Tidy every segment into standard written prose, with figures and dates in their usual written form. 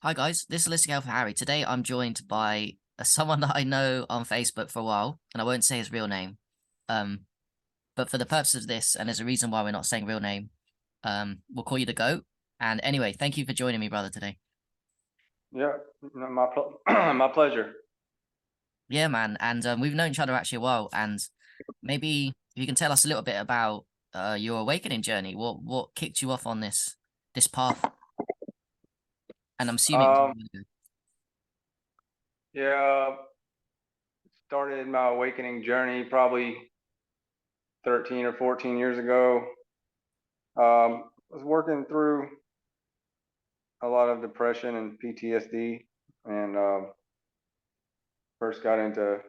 Hi guys, this is Listening Out for Harry. Today I'm joined by someone that I know on Facebook for a while, and I won't say his real name. Um, but for the purpose of this, and there's a reason why we're not saying real name, we'll call you the GOAT. And anyway, thank you for joining me, brother, today. Yeah, my pleasure. Yeah, man. And we've known each other actually a while, and maybe if you can tell us a little bit about your awakening journey. What kicked you off on this path? And I'm assuming it was a Um, while ago. yeah, started my awakening journey probably 13 or 14 years ago. Was working through a lot of depression and PTSD, and first got into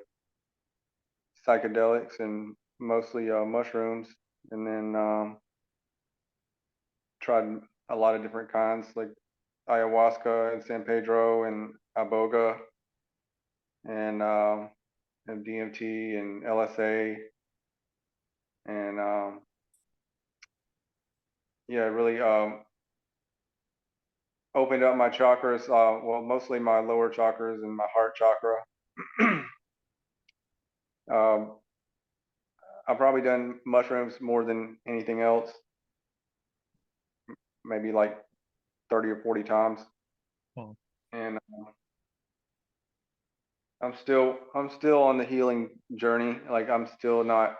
psychedelics and mostly mushrooms, and then tried a lot of different kinds like ayahuasca and San Pedro and iboga and DMT and LSA and yeah, it really opened up my chakras. Well, mostly my lower chakras and my heart chakra. um, I've probably done mushrooms more than anything else, maybe like 30 or 40 times, Oh. and I'm still on the healing journey. Like I'm still not,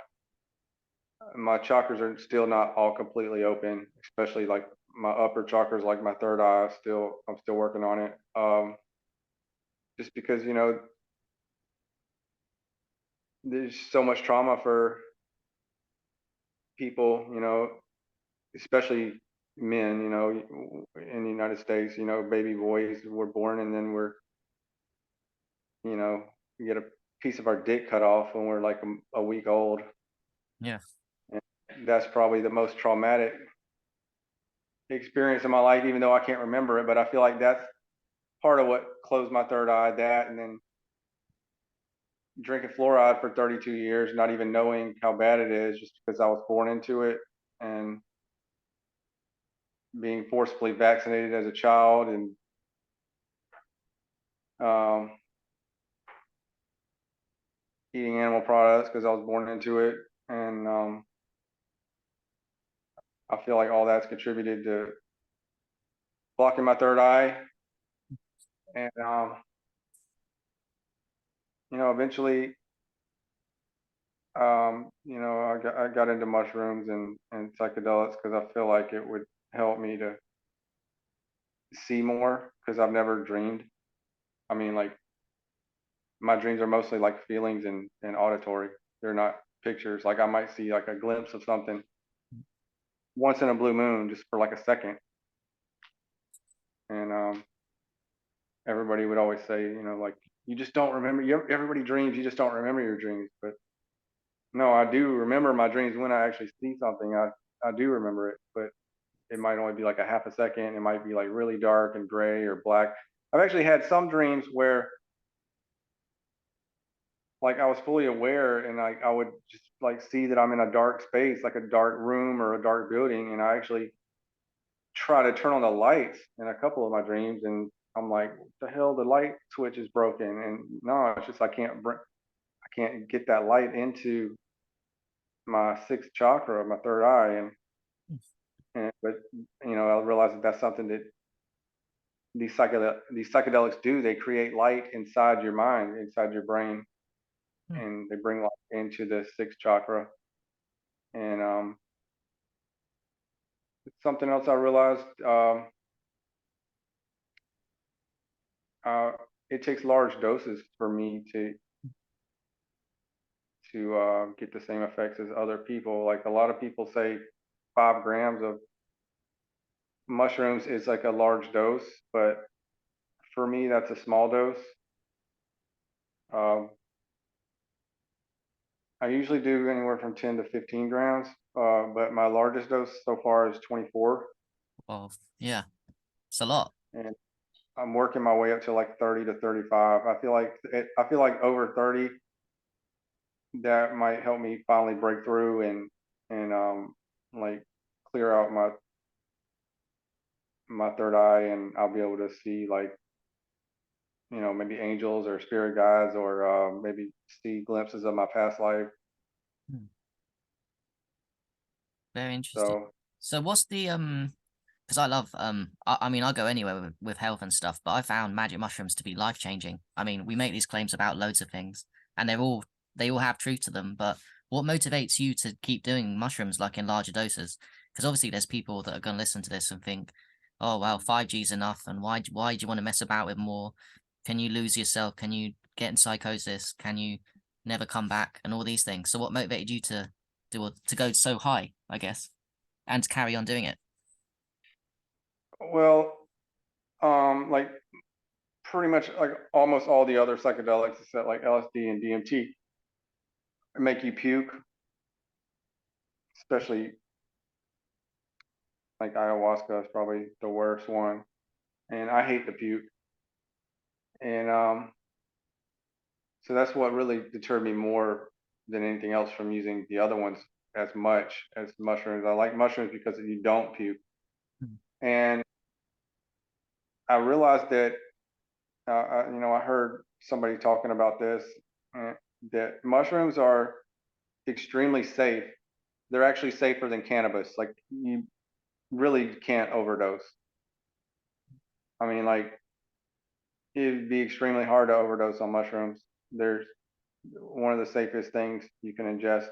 my chakras are still not all completely open, especially like my upper chakras, like my third eye. I'm still working on it. Just because there's so much trauma for people, especially men, in the United States, baby boys were born and then we get a piece of our dick cut off when we're like a week old. Yeah. And that's probably the most traumatic experience in my life, even though I can't remember it. But I feel like that's part of what closed my third eye, that, and then drinking fluoride for 32 years, not even knowing how bad it is just because I was born into it. And being forcibly vaccinated as a child and um, eating animal products because I was born into it, and I feel like all that's contributed to blocking my third eye, and eventually, I got into mushrooms and psychedelics because I feel like it would help me to see more because I've never dreamed. I mean, like my dreams are mostly like feelings and auditory. They're not pictures. Like I might see like a glimpse of something once in a blue moon, just for like a second, and everybody would always say, like you just don't remember. Everybody dreams, you just don't remember your dreams. But no, I do remember my dreams when I actually see something. I do remember it, but it might only be like a half a second. It might be like really dark and gray or black. I've actually had some dreams where like I was fully aware and I would just like see that I'm in a dark space, like a dark room or a dark building, and I actually try to turn on the lights in a couple of my dreams, and I'm like, what the hell, the light switch is broken, and no, it's just I can't get that light into my sixth chakra, my third eye, and but I realize that that's something that these psychedelics do. They create light inside your mind, inside your brain, Hmm. and they bring light into the sixth chakra. And something else I realized, uh, it takes large doses for me to get the same effects as other people. Like a lot of people say 5 grams of mushrooms is like a large dose, but for me, that's a small dose. Um, I usually do anywhere from 10 to 15 grams, but my largest dose so far is 24, Well, yeah, it's a lot. and I'm working my way up to like 30 to 35. I feel like over 30, that might help me finally break through and like clear out my third eye, and I'll be able to see like, maybe angels or spirit guides, or maybe see glimpses of my past life. Hmm. Very interesting. So, So what's the because I love I mean I'll go anywhere with health and stuff, but I found magic mushrooms to be life changing. I mean, we make these claims about loads of things, and they all have truth to them, but what motivates you to keep doing mushrooms like in larger doses? Because obviously there's people that are going to listen to this and think, oh well, 5G is enough, and why do you want to mess about with more? Can you lose yourself? Can you get in psychosis? Can you never come back? And all these things. So what motivated you to go so high, I guess, and to carry on doing it? well, like pretty much like almost all the other psychedelics, except like LSD and DMT, make you puke, especially like ayahuasca is probably the worst one. And I hate the puke. And so that's what really deterred me more than anything else from using the other ones as much as mushrooms. I like mushrooms because you don't puke. Mm. And I realized that, I heard somebody talking about this, uh, that mushrooms are extremely safe. They're actually safer than cannabis. Like, you really can't overdose. I mean, like, it'd be extremely hard to overdose on mushrooms. There's one of the safest things you can ingest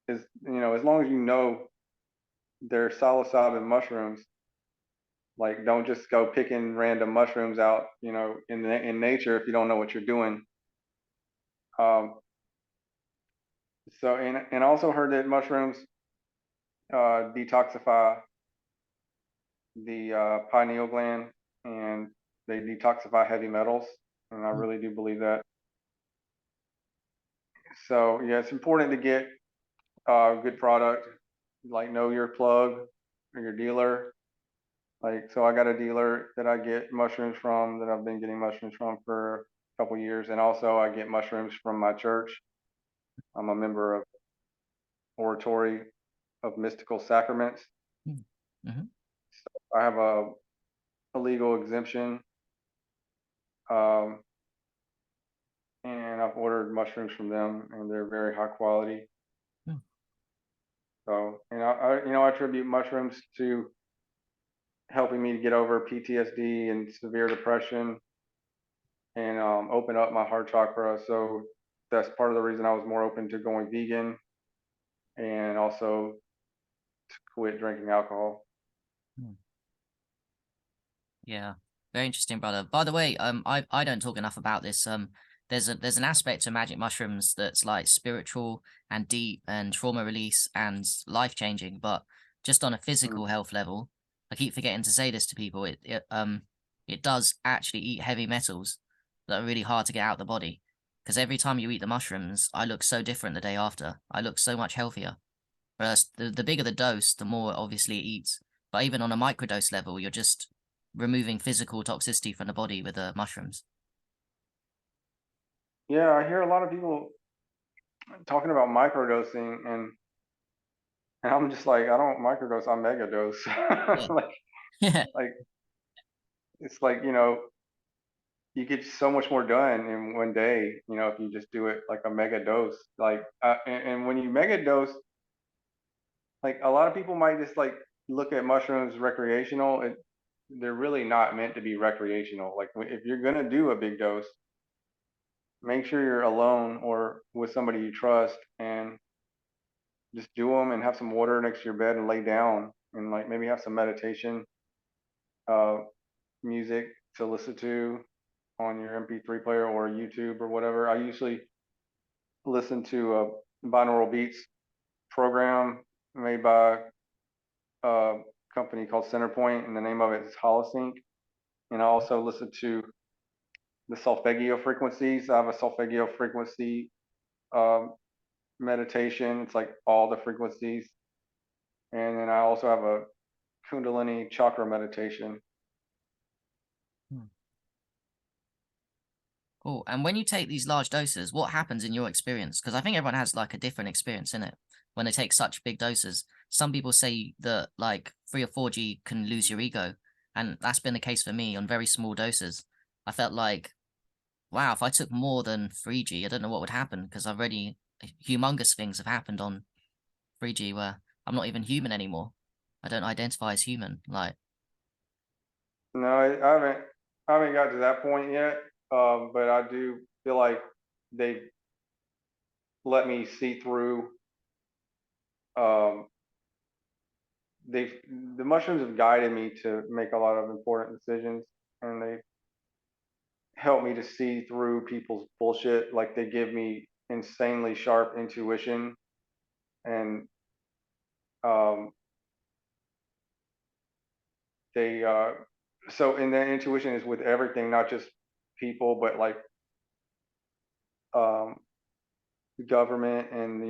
is, as long as you know they're psilocybin mushrooms, like, don't just go picking random mushrooms out, in nature if you don't know what you're doing. Um, and also heard that mushrooms detoxify the pineal gland, and they detoxify heavy metals, and I Mm. really do believe that. So yeah, it's important to get good product, like know your plug or your dealer. Like, so I got a dealer that I get mushrooms from, that I've been getting mushrooms from for a couple years, and also I get mushrooms from my church. I'm a member of Oratory of Mystical Sacraments. Mm. Mhm. I have a legal exemption, um, and I've ordered mushrooms from them, and they're very high quality. Mm. So, I attribute mushrooms to helping me to get over PTSD and severe depression, and open up my heart chakra. So that's part of the reason I was more open to going vegan, and also to quit drinking alcohol. Mm. Yeah, very interesting, brother. By the way, I don't talk enough about this. There's an aspect to magic mushrooms that's like spiritual and deep and trauma release and life changing, but just on a Mm. physical health level, I keep forgetting to say this to people. It does actually eat heavy metals that are really hard to get out of the body. Because every time you eat the mushrooms, I look so different the day after. I look so much healthier. Whereas the bigger the dose, the more obviously it eats. But even on a microdose level, you're just removing physical toxicity from the body with the mushrooms. Yeah, I hear a lot of people talking about microdosing, and I'm just like, I don't microdose, I megadose. Yeah. like Yeah. like it's like, you get so much more done in one day, if you just do it like a mega dose. Like, and when you mega dose, like, a lot of people might just like look at mushrooms recreational. They're really not meant to be recreational. Like, if you're gonna do a big dose, make sure you're alone or with somebody you trust, and just do them, and have some water next to your bed and lay down, and like maybe have some meditation uh, music to listen to on your MP3 player or YouTube or whatever. I usually listen to a binaural beats program made by a company called Centerpoint, and the name of it is Holosync. And I also listen to the solfeggio frequencies. I have a solfeggio frequency um, meditation. It's like all the frequencies. And then I also have a Kundalini chakra meditation. Hmm. Cool. And when you take these large doses, what happens in your experience? Because I think everyone has like a different experience in it when they take such big doses. Some people say that like 3 or 4G can lose your ego. And that's been the case for me on very small doses. I felt like, wow, if I took more than 3G, I don't know what would happen, because I've already humongous things have happened on 3G where I'm not even human anymore. I don't identify as human. Like, No, I haven't got to that point yet. But I do feel like they let me see through. Um, they the mushrooms have guided me to make a lot of important decisions, and they help me to see through people's bullshit. Like they give me insanely sharp intuition, and um, they so and that intuition is with everything, not just people, but like um, government and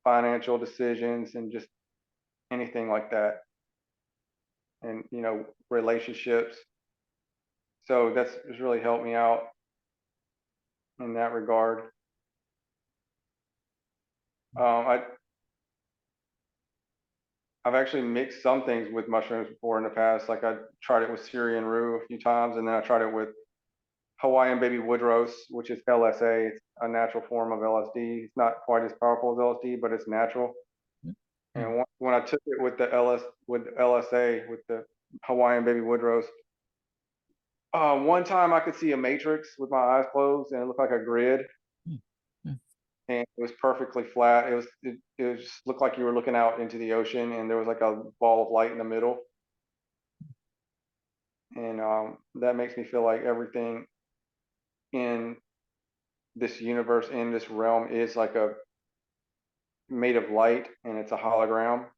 financial decisions and just anything like that, and relationships. So that's just really helped me out in that regard. I I've actually mixed some things with mushrooms before in the past. Like I tried it with Syrian rue a few times, and then I tried it with Hawaiian baby wood rose, which is LSA. It's a natural form of LSD. It's not quite as powerful as LSD, but it's natural. mm, mm, And when I took it with the LSA with the Hawaiian baby wood rose, one time I could see a matrix with my eyes closed, and it looked like a grid, mm, mm, and it was perfectly flat. It just looked like you were looking out into the ocean, and there was like a ball of light in the middle. And that makes me feel like everything in this universe, in this realm, is like a made of light, and it's a hologram.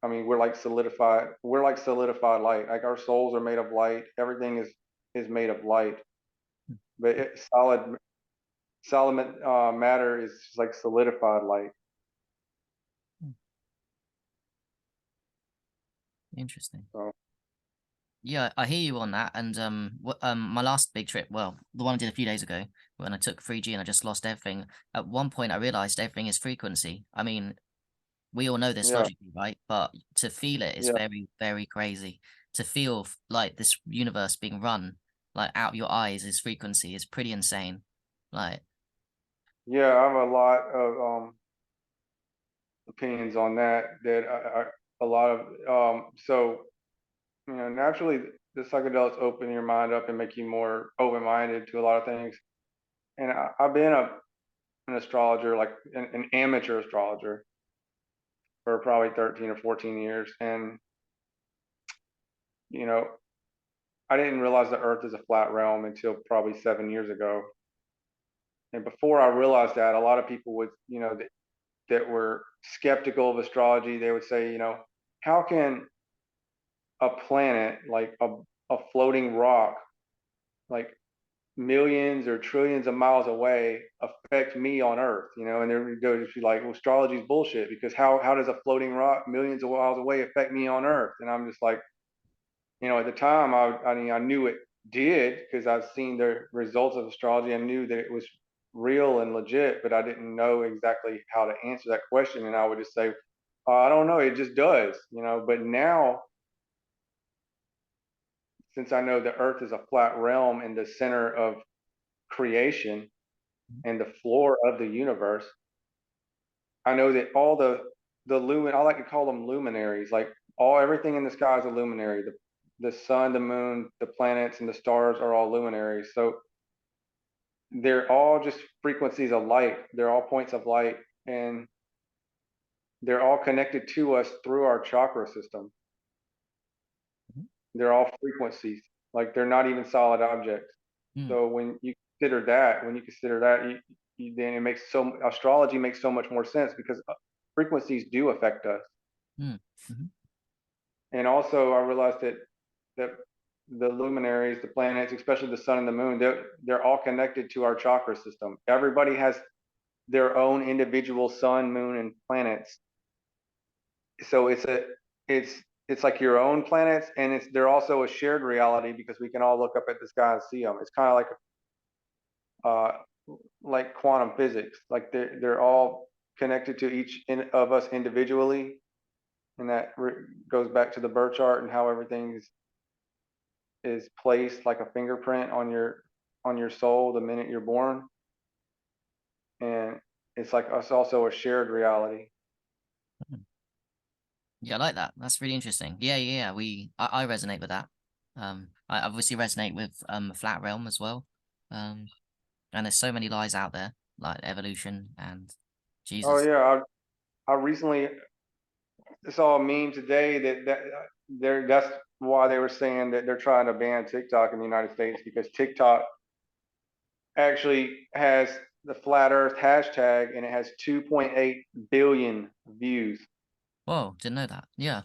I mean, we're like solidified. We're like solidified light. Like our souls are made of light. Everything is made of light. But solid matter is just like solidified light. mm. Interesting. So Yeah, I hear you on that. And my last big trip, well, the one I did a few days ago, when I took 3G and I just lost everything. At one point, I realized everything is frequency. I mean, we all know this yeah, logically, right? But to feel it is yeah, very, very crazy. To feel like this universe being run like out your eyes is frequency is pretty insane. Like, yeah. I have a lot of opinions on that. A lot of so naturally the psychedelics open your mind up and make you more open-minded to a lot of things. And I've been an astrologer, like an amateur astrologer, for probably 13 or 14 years, and you know I didn't realize the Earth is a flat realm until probably 7 years ago. And before I realized that, a lot of people would, that were skeptical of astrology, they would say, how can a planet like a floating rock, like millions or trillions of miles away, affect me on Earth? And they would go to like, well, astrology is bullshit, because how does a floating rock millions of miles away affect me on Earth? And I'm just like, at the time, I mean, I knew it did because I've seen the results of astrology. I knew that it was real and legit, but I didn't know exactly how to answer that question. And I would just say, I don't know, it just does. But now, since I know the Earth is a flat realm in the center of creation and the floor of the universe, I know that all I like to call them luminaries, like everything in the sky is a luminary. The sun, the moon, the planets, and the stars are all luminaries. So they're all just frequencies of light. They're all points of light, and they're all connected to us through our chakra system. mhm, They're all frequencies. Like they're not even solid objects. mm, So when you consider that, then astrology makes so much more sense, because frequencies do affect us. mm, mhm, And also, I realized that the luminaries, the planets, especially the sun and the moon, they're all connected to our chakra system. Everybody has their own individual sun, moon, and planets. So it's it's like your own planets, and they're also a shared reality, because we can all look up at the sky and see them. It's kind of uh, like quantum physics. Like they're all connected to each of us individually, and that goes back to the birth chart and how everything's is placed like a fingerprint on your soul the minute you're born, and it's also a shared reality. Mm. Yeah, I like that. That's really interesting. Yeah, yeah, yeah. I resonate with that. I obviously resonate with Flat Realm as well. Um, and there's so many lies out there, like evolution and Oh Jesus. yeah, I recently saw a meme today that's why they were saying that they're trying to ban TikTok in the United States, because TikTok actually has the flat Earth hashtag and it has 2.8 billion views. Whoa, didn't know that. Yeah.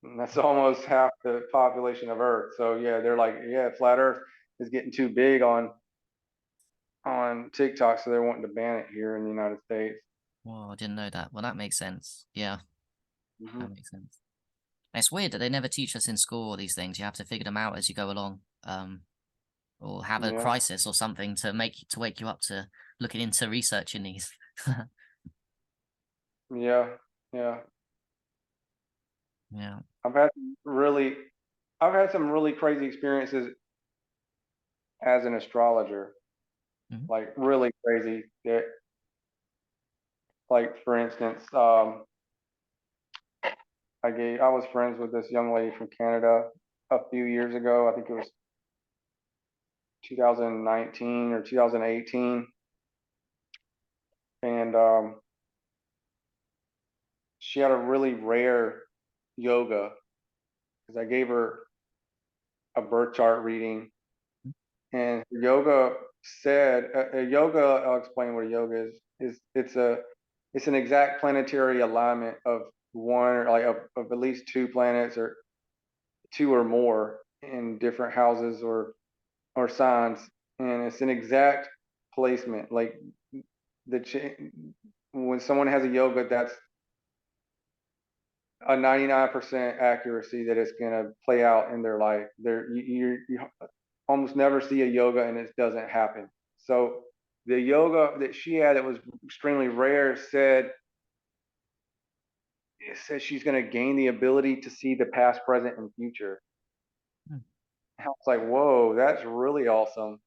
And that's almost half the population of Earth. So yeah, they're like, yeah, flat Earth is getting too big on TikTok, so they're wanting to ban it here in the United States. Whoa, I didn't know that. Well, that makes sense. Yeah, Hmm. that makes sense. It's weird that they never teach us in school all these things. You have to figure them out as you go along. Or have a Yeah, crisis or something to wake you up to looking into researching these. yeah, yeah. Yeah. I've had really, I've had some really crazy experiences as an astrologer, Mhm. like really crazy. That, like for instance, I was friends with this young lady from Canada a few years ago. I think it was 2019 or 2018, and she had a really rare yoga because I gave her a birth chart reading, and yoga said a yoga. I'll explain what a yoga is. It's an exact planetary alignment of one or like of at least two planets or two or more in different houses or signs, and it's an exact placement. Like when someone has a yoga, that's a 99% accuracy that it's going to play out in their life. You almost never see a yoga and it doesn't happen. So the yoga that she had that was extremely rare said it says she's going to gain the ability to see the past, present, and future. Mm, I was like, whoa, that's really awesome.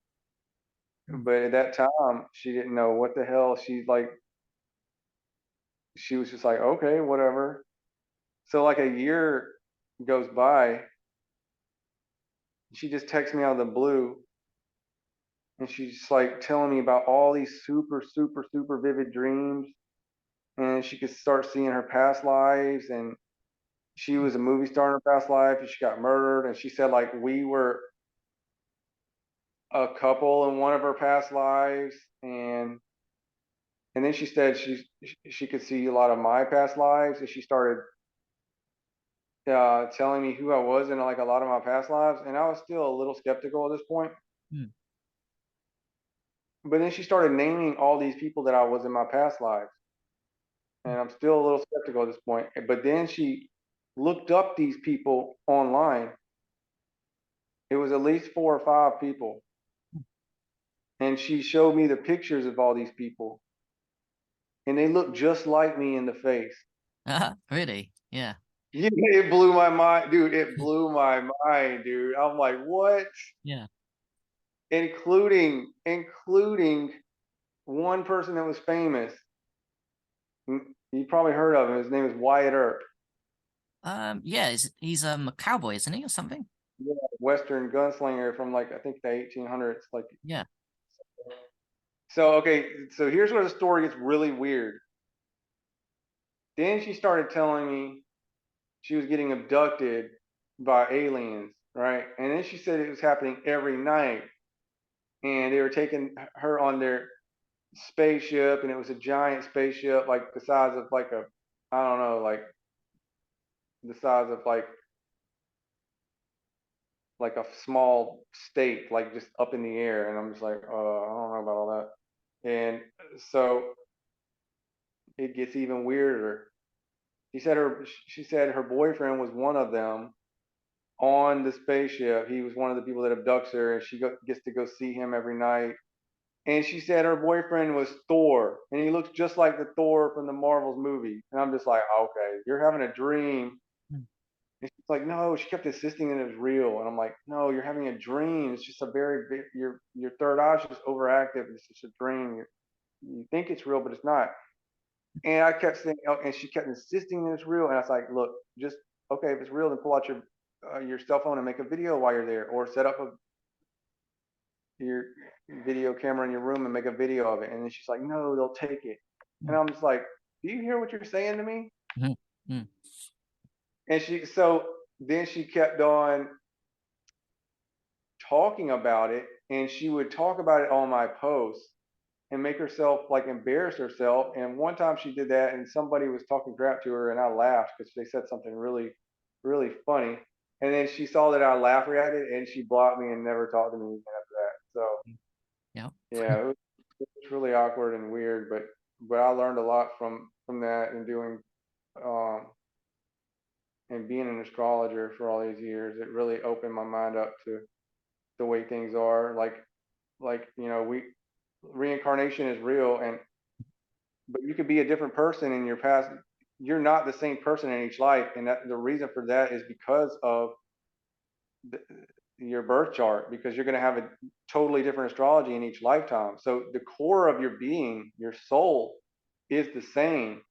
mm. But at that time, she didn't know what the hell. She was just like, okay, whatever. So like a year goes by, she just texts me out of the blue, and she's like telling me about all these super, super, super vivid dreams, and she could start seeing her past lives, and she was a movie star in her past life, and she got murdered, and she said like we were a couple in one of her past lives, and then she said she could see a lot of my past lives, and she started telling me who I was in like a lot of my past lives, and I was still a little skeptical at this point. Mm. But then she started naming all these people that I was in my past lives, and I'm still a little skeptical at this point. But then she looked up these people online. It was at least four or five people, and she showed me the pictures of all these people, and they look just like me in the face. Really? Yeah. Yeah, it blew my mind, dude. It blew my mind, dude. I'm like, what? Yeah. Including one person that was famous. You probably heard of him. His name is Wyatt Earp. Yeah, he's a cowboy, isn't he, or something? Yeah, Western gunslinger from like I think the 1800s. Like, Yeah. so okay, so here's where the story gets really weird. Then she started telling me she was getting abducted by aliens, right? And then she said it was happening every night, and they were taking her on their spaceship, and it was a giant spaceship, like the size of like a, I don't know, like the size of like a small state, like just up in the air. And I'm just like, I don't know about all that. And so it gets even weirder. She said her boyfriend was one of them on the spaceship. He was one of the people that abducts her, and gets to go see him every night. And she said her boyfriend was Thor, and he looks just like the Thor from the Marvels movie. And I'm just like, okay, you're having a dream. Mm. It's like, no, she kept insisting that it was real, and I'm like, no, you're having a dream. It's just a very big, your third eye's just overactive. It's just a dream. You think it's real, but it's not. And I kept saying, oh, and she kept insisting that it's real, and I was like, look, just okay, if it's real, then pull out your cell phone and make a video while you're there, or set up your video camera in your room and make a video of it. And then she's like, no, they'll take it. And Mm, I'm just like, do you hear what you're saying to me? mhm, mm, And so then she kept on talking about it, and she would talk about it on my posts and make herself like embarrass herself. And one time she did that, and somebody was talking crap to her, and I laughed because they said something really, really funny. And then she saw that I laughed at it, and she blocked me and never talked to me again after that. So yeah. yeah, it was really awkward and weird, but I learned a lot from that and doing um and being an astrologer for all these years. It really opened my mind up to the way things are. Like we reincarnation is real, and but you could be a different person in your past. You're not the same person in each life, and that the reason for that is because of the, your birth chart, because you're going to have a totally different astrology in each lifetime. So the core of your being, your soul, is the same,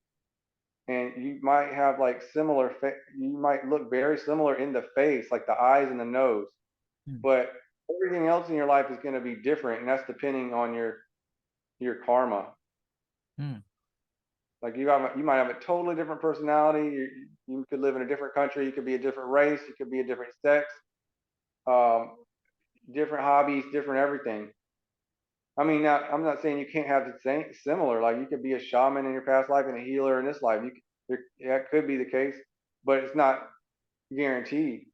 and you might have like you might look very similar in the face, like the eyes and the nose, Mm, but everything else in your life is going to be different, and that's depending on your karma. mm, Like you might have a totally different personality. You could live in a different country. You could be a different race. You could be a different sex. Um, different hobbies, different everything. I mean, now I'm not saying you can't have the same similar. Like you could be a shaman in your past life and a healer in this life. That could be the case, but it's not guaranteed.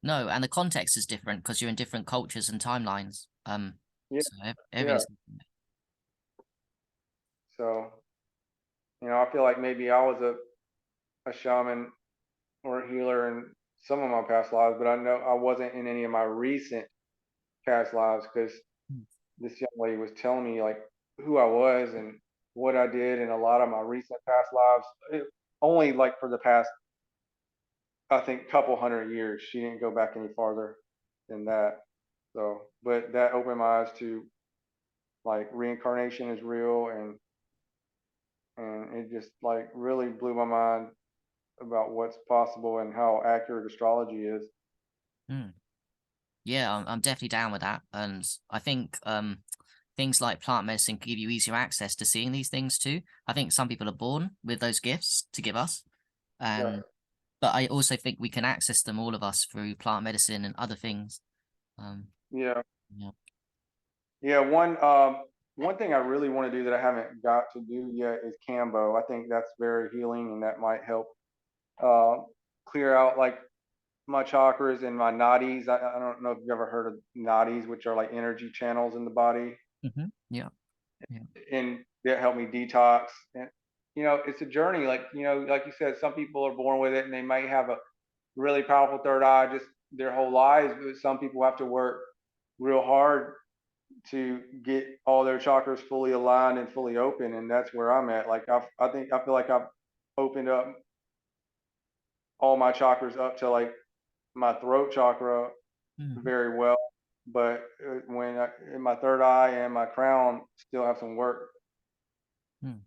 no, and the context is different because you're in different cultures and timelines. Yeah, So yeah. everything's So I feel like maybe I was a shaman or a healer in some of my past lives, but I know I wasn't in any of my recent past lives because mm, this young lady was telling me like who I was and what I did in a lot of my recent past lives. Only like for the past, I think, couple hundred years. She didn't go back any farther than that. So, but that opened my eyes to like reincarnation is real, and it just like really blew my mind about what's possible and how accurate astrology is. mm. Yeah, I'm definitely down with that, and I think things like plant medicine give you easier access to seeing these things too. I think some people are born with those gifts to give us, Right. and but I also think we can access them, all of us, through plant medicine and other things. Um, Yeah. yeah. Yeah. One thing I really want to do that I haven't got to do yet is Cambo. I think that's very healing, and that might help uh, clear out like my chakras and my nadis. I don't know if you've ever heard of nadis, which are like energy channels in the body, Yeah. Yeah. and that help me detox. And it's a journey. Like like you said, some people are born with it, and they might have a really powerful third eye just their whole lives. But some people have to work real hard to get all their chakras fully aligned and fully open, and that's where I'm at. Like I feel like I've opened up all my chakras up to like my throat chakra Mhm. very well, but in my third eye and my crown still have some work. Mm.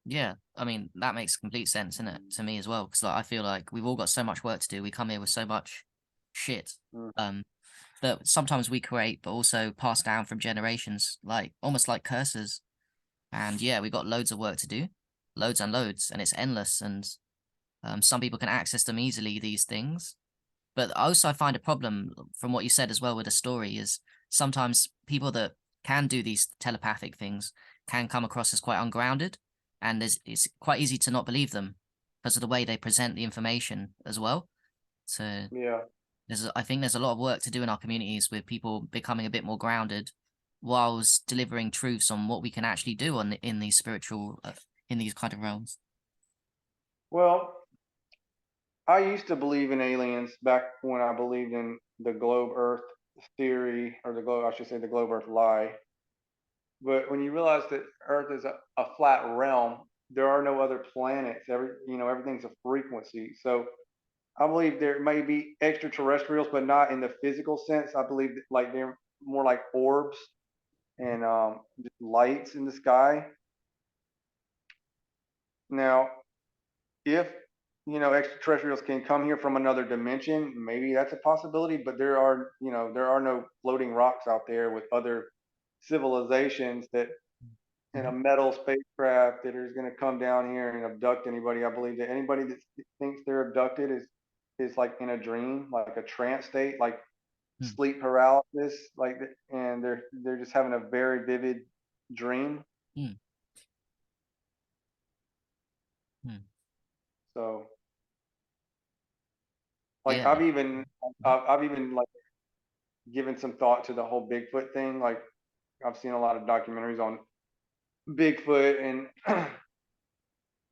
Yeah, I mean that makes complete sense, in it, to me as well? Because like, I feel like we've all got so much work to do. We come here with so much shit, Mm. um, that sometimes we create, but also pass down from generations, like almost like curses. And yeah, we got loads of work to do, loads and loads, and it's endless. And some people can access them easily, these things. But also, I find a problem from what you said as well with the story is sometimes people that can do these telepathic things can come across as quite ungrounded, and it's quite easy to not believe them because of the way they present the information as well. So Yeah. I think there's a lot of work to do in our communities with people becoming a bit more grounded, whilst delivering truths on what we can actually do in these spiritual, in these kind of realms. Well, I used to believe in aliens back when I believed in the globe Earth theory, or I should say, the globe Earth lie. But when you realize that Earth is a flat realm, there are no other planets. Everything's a frequency. So I believe there may be extraterrestrials, but not in the physical sense. I believe that, like, they're more like orbs and just lights in the sky. Now, if extraterrestrials can come here from another dimension, maybe that's a possibility. But there are no floating rocks out there with other civilizations that in a metal spacecraft that is going to come down here and abduct anybody. I believe that anybody that thinks they're abducted is like in a dream, like a trance state, like Mm, sleep paralysis, and they're just having a very vivid dream. mm, mm. So, like, Yeah. I've even like given some thought to the whole Bigfoot thing. Like, I've seen a lot of documentaries on Bigfoot, and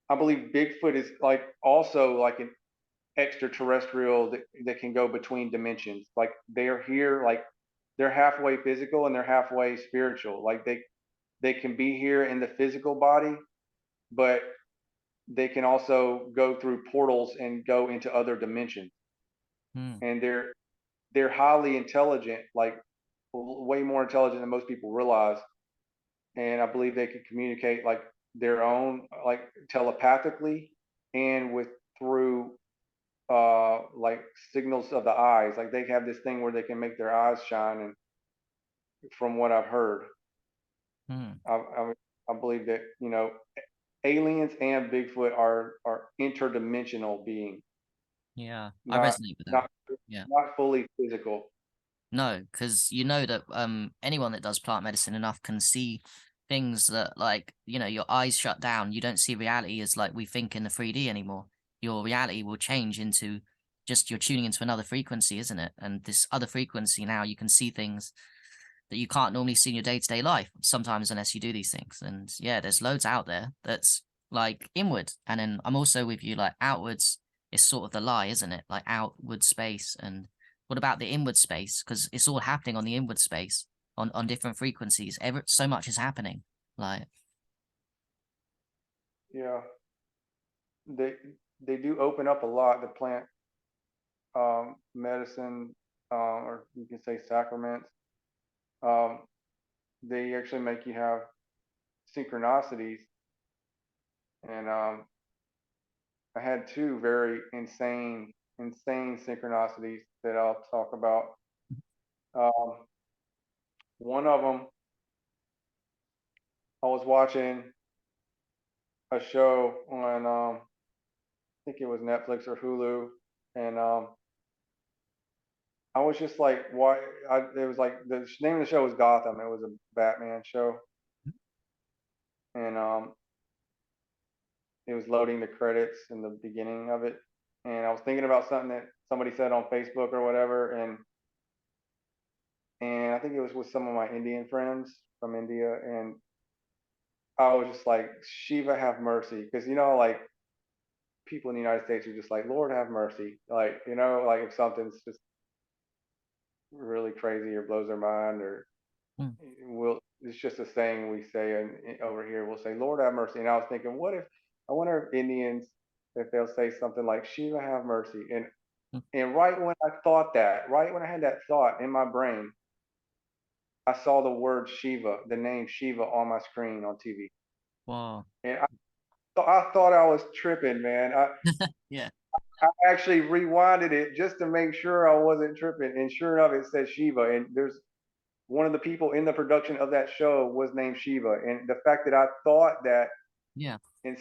I believe Bigfoot is like also like an extraterrestrial that can go between dimensions. Like, they're here, like they're halfway physical and they're halfway spiritual. Like, they can be here in the physical body, but they can also go through portals and go into other dimensions. Mm, And they're highly intelligent, like way more intelligent than most people realize. And I believe they can communicate like their own, like telepathically, and with through like signals of the eyes. Like, they have this thing where they can make their eyes shine, and from what I've heard, mm. I believe that aliens and Bigfoot are interdimensional beings, Yeah. I not resonate with that. not Yeah. not fully physical. No, because you know that anyone that does plant medicine enough can see things that, like, your eyes shut down. You don't see reality as like we think in the 3D anymore. Your reality will change into just you're tuning into another frequency, isn't it? And this other frequency now you can see things that you can't normally see in your day-to-day life sometimes unless you do these things. And yeah, there's loads out there that's like inward. And then I'm also with you, like outwards is sort of the lie, isn't it? Like outward space. And what about the inward space? Because it's all happening on the inward space on different frequencies. So much is happening. Like, Yeah, they they do open up a lot. The plant medicine, or you can say sacraments. Um, they actually make you have synchronicities, and I had two very insane synchronicities that I'll talk about. Um, one of them, I was watching a show on, I think it was Netflix or Hulu, and I was just like, why? It was like the name of the show was Gotham. It was a Batman show, and it was loading the credits in the beginning of it, and I was thinking about something that somebody said on Facebook or whatever, and I think it was with some of my Indian friends from India, and I was just like, Shiva have mercy, because like people in the United States are just like, Lord have mercy, like like if something's just really crazy or blows their mind, or mm, it's just a saying we say over here. We'll say, Lord have mercy. And I was thinking, I wonder if Indians, if they'll say something like, Shiva have mercy. mm. And right when I thought that, right when I had that thought in my brain, I saw the word Shiva, the name Shiva on my screen on TV. Wow. And I thought I was tripping, man. Yeah. I actually rewinded it just to make sure I wasn't tripping. And sure enough, it says Shiva. And there's one of the people in the production of that show was named Shiva. And the fact that I thought that Yeah. and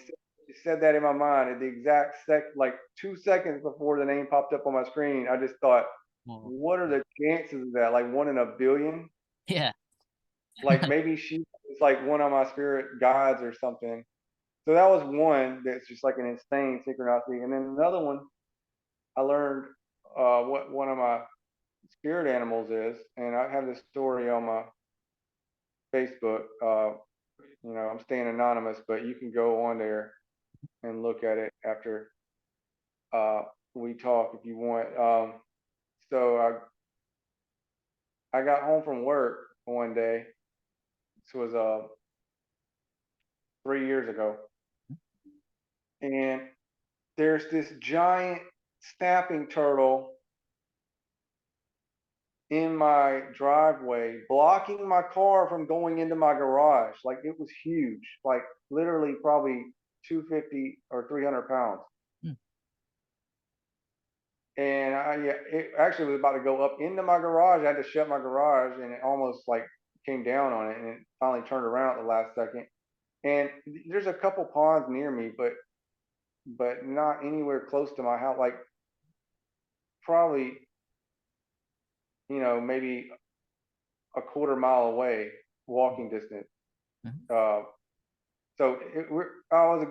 said that in my mind at the exact like 2 seconds before the name popped up on my screen, I just thought, Wow. what are the chances of that? Like one in a billion? Yeah. Like maybe she is like one of my spirit guides or something. So that was one that's just like an insane synchronicity. And then another one, I learned what one of my spirit animals is, and I have this story on my Facebook. I'm staying anonymous, but you can go on there and look at it after uh, we talk if you want. So I got home from work one day. This was 3 years ago, and there's this giant snapping turtle in my driveway, blocking my car from going into my garage. Like it was huge, like literally probably 250 or 300 pounds. Hmm. And it actually was about to go up into my garage. I had to shut my garage, and it almost like came down on it, and it finally turned around at the last second. And there's a couple ponds near me, but not anywhere close to my house. Like probably, maybe a quarter mile away, walking distance. Mhm. Uh, so I was a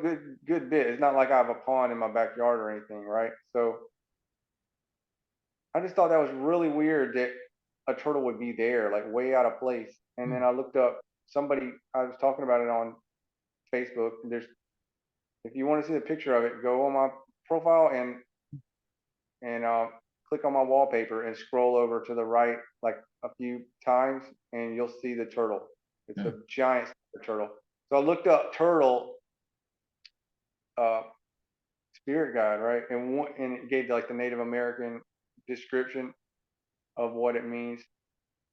good bit. It's not like I have a pond in my backyard or anything, right? So I just thought that was really weird that a turtle would be there, like way out of place. And then Mm. I looked up somebody. I was talking about it on Facebook. If you want to see the picture of it, go on my profile and click on my wallpaper and scroll over to the right like a few times, and you'll see the turtle. It's a Mm. giant turtle. So I looked up turtle uh, spirit guide, right? And it gave like the Native American description of what it means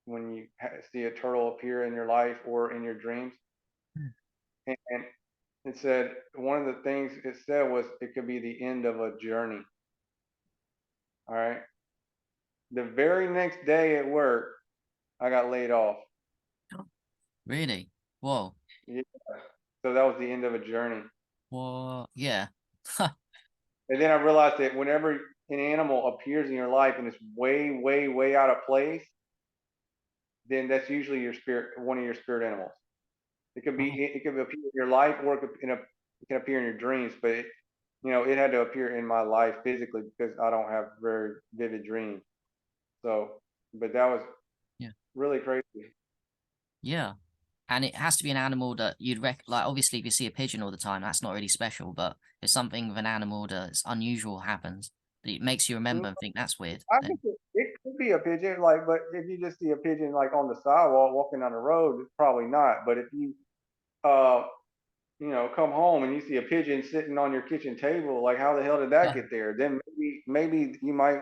when you see a turtle appear in your life or in your dreams. Mm. And it said one of the things it said was it could be the end of a journey. All right. The very next day at work, I got laid off. Really? Whoa. Yeah. So that was the end of a journey. What? Yeah. And then I realized that whenever an animal appears in your life and it's way, way, way out of place, then that's usually your spirit, one of your spirit animals. Oh, It could appear in your life, or it can appear in your dreams. But it had to appear in my life physically because I don't have very vivid dreams. So, but that was yeah. really crazy. Yeah. And it has to be an animal that you'd like. Obviously, if you see a pigeon all the time, that's not really special. But if something with an animal that's unusual happens, that it makes you Mm, remember and think that's weird, I then guess it could be a pigeon, like, but if you just see a pigeon like on the sidewalk walking down the road, it's probably not. But if uh, come home and you see a pigeon sitting on your kitchen table, like how the hell did that get there? Then maybe you might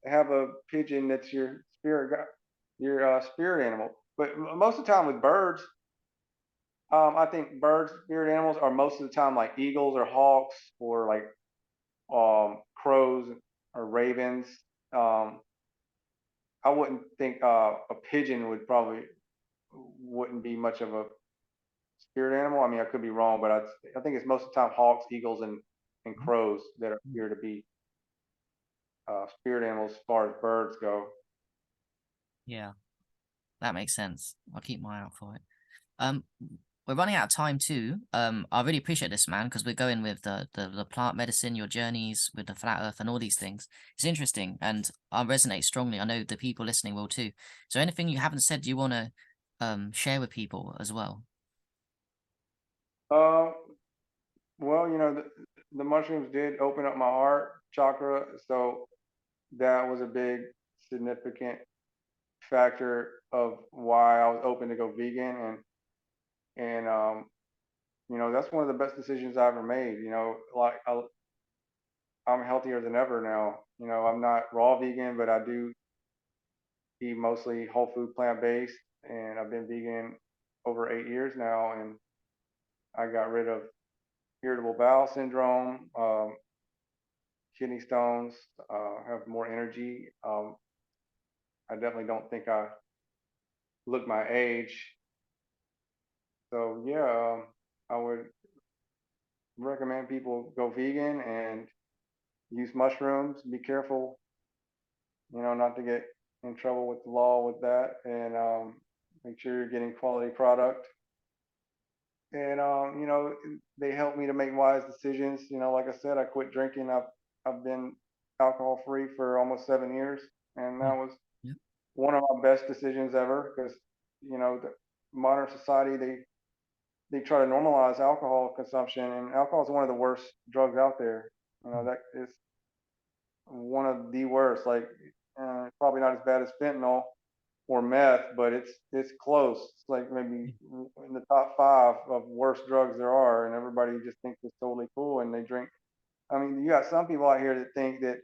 have a pigeon that's your your spirit animal. But most of the time with birds, I think birds, spirit animals, are most of the time like eagles or hawks or like crows or ravens. Um, I wouldn't think a pigeon wouldn't be much of a spirit animal. I mean, I could be wrong, but I think it's most of the time hawks, eagles, and Mhm. crows that appear to be spirit animals as far as birds go. Yeah, that makes sense. I'll keep my eye out for it. Um, we're running out of time too. I really appreciate this, man, because we're going with the plant medicine, your journeys with the flat earth and all these things. It's interesting and I resonate strongly. I know the people listening will too. So anything you haven't said you want to share with people as well? Uh, well, the mushrooms did open up my heart chakra, so that was a big significant factor of why I was open to go vegan, and that's one of the best decisions I ever made. Like I'm healthier than ever now. I'm not raw vegan, but I do eat mostly whole food, plant based, and I've been vegan over 8 years now, and I got rid of irritable bowel syndrome, kidney stones, have more energy. I definitely don't think I look my age. So yeah, I would recommend people go vegan and use mushrooms. Be careful, not to get in trouble with the law with that, and make sure you're getting quality product. And they helped me to make wise decisions. Like I said, I quit drinking. I've been alcohol free for almost 7 years, and Yeah. that was Yeah. one of my best decisions ever because the modern society they try to normalize alcohol consumption, and alcohol is one of the worst drugs out there. Mm. That is one of the worst. Like probably not as bad as fentanyl or meth, but it's close. It's like maybe Yeah. in the top five of worst drugs there are, and everybody just thinks it's totally cool and they drink. I mean, you got some people out here that think that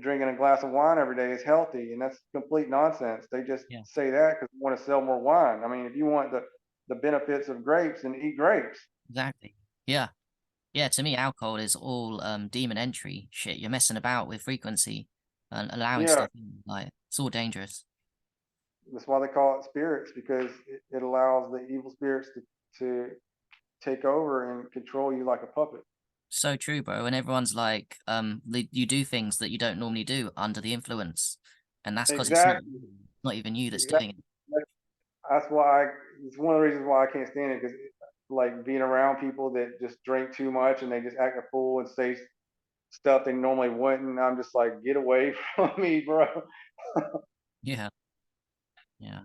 drinking a glass of wine every day is healthy, and that's complete nonsense. They just Yeah, say that because they want to sell more wine. I mean, if you want the benefits of grapes, then eat grapes. exactly. Yeah. Yeah, to me, alcohol is all demon entry shit. You're messing about with frequency and allowing Yeah, stuff in. Like, it's all dangerous. that's why they call it spirits, because it allows the evil spirits to take over and control you like a puppet. So true, bro. And everyone's like, you do things that you don't normally do under the influence, and that's because Exactly. not even you that's That, doing it. that's why it's one of the reasons why I can't stand it, because like being around people that just drink too much and they just act a fool and say stuff they normally wouldn't. I'm just like, get away from me, bro. Yeah, yeah,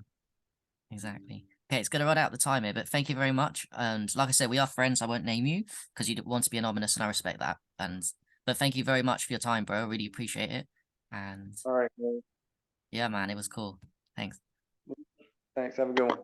exactly. Okay, it's gonna run out the time here, but thank you very much. And like I said, we are friends. I won't name you because you want to be anonymous, and I respect that. And but thank you very much for your time, bro. I really appreciate it. And All right, man. yeah, man, it was cool. Thanks. Thanks. Have a good one.